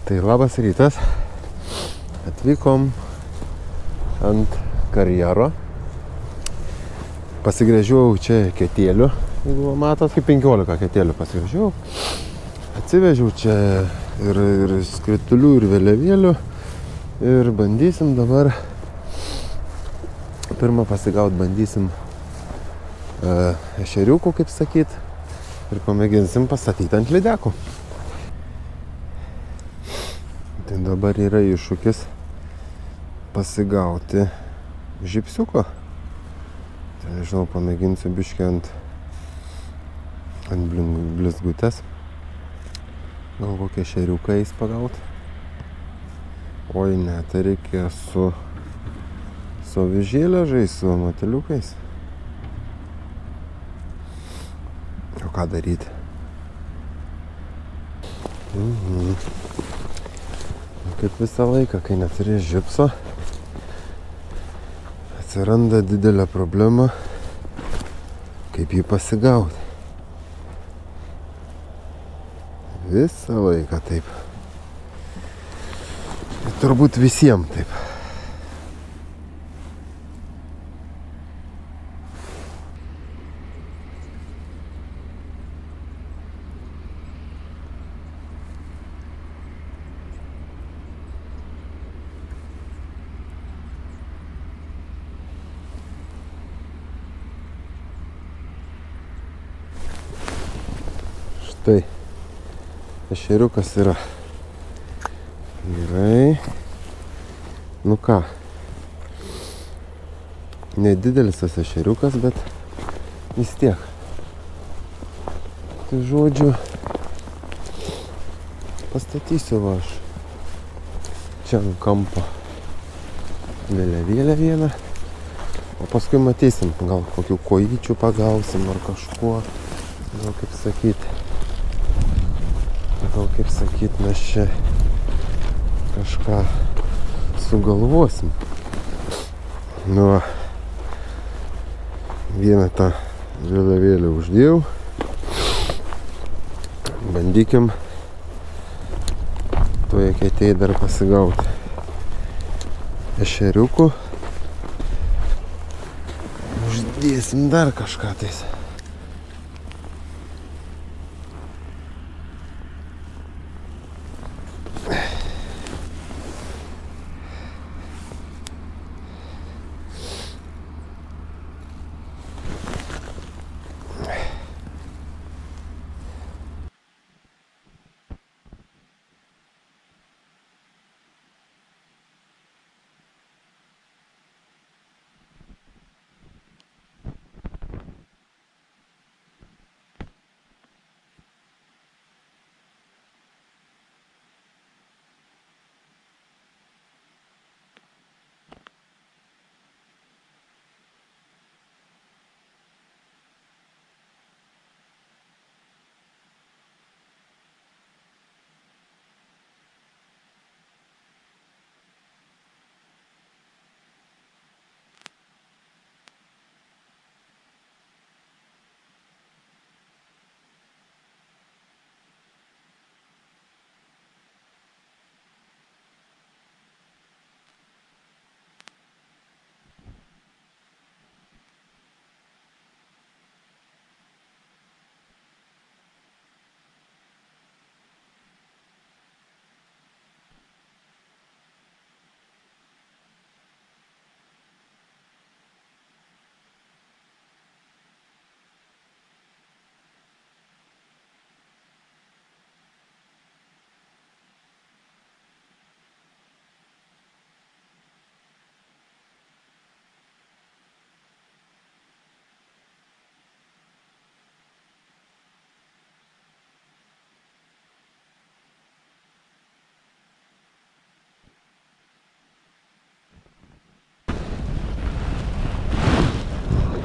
Tai labas rytas. Atvykom ant karjero. Pasigręžiau čia ketėlių. Jeigu matot, kaip 15 ketėlių pasigręžiau. Atsivežiau čia ir skritulių, ir vėliavėlių. Ir bandysim dabar. Pirmą pasigaut bandysim ešeriukų, kaip sakyt. Ir pamėginsim pastatyti ant lydekų. Tai dabar yra iššūkis pasigauti žipsiuko. Tai nežinau, pamėginsiu biškį ant blizgutės. Gal kokie ešeriukai eis pagaut. Oi ne, tai reikia su avižėlė žaist, su mateliukais. O ką daryti? Kaip visą laiką, kai neturi žipso, atsiranda didelė problema, kaip jį pasigauti. Visą laiką taip. Ir turbūt visiems taip. Štai, ešeriukas yra. Gerai. Nu ką, nedidelis tas ešeriukas, bet vis tiek. Tai žodžiu, pastatysiu va aš čia ant kampo vėliavėlę vieną, o paskui matysim, gal kokių kojyčių pagausim ar kažkuo, gal kaip sakyt, mes čia kažką sugalvosim. Nu, vieną tą vėliavėlę uždėjau. Bandykim toje ketėje dar pasigauti ešeriukų. Uždėsim dar kažką tais.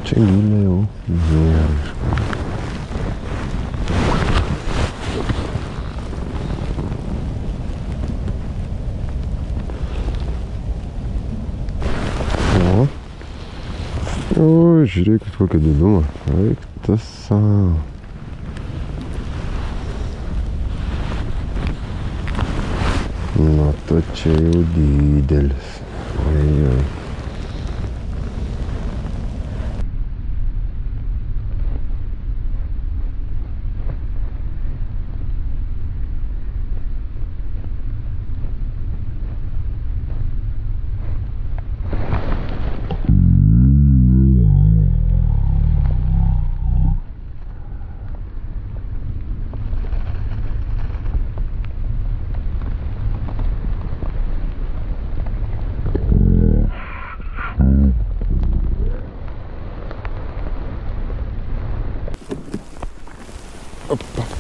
Čia gilė jau nėra. O, žiūrėkit kokią didumą. Eik tas savo. Nu, to čia jau didelis. Oi.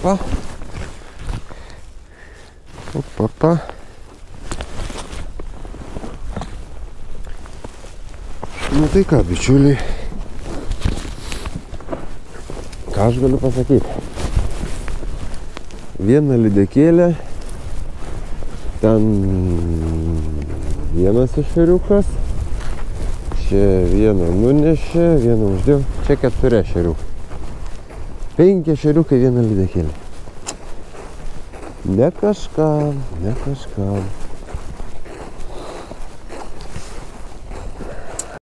Опа. Опа. Nu tai ką, bičiuliai, ką aš galiu pasakyti? Viena lydekėlė, ten vienas ešeriukas, čia vieną nunešė, vieną uždėjau, čia 4 ešeriukai. 5 ešeriukai, viena lydekėlė. Ne kažkam.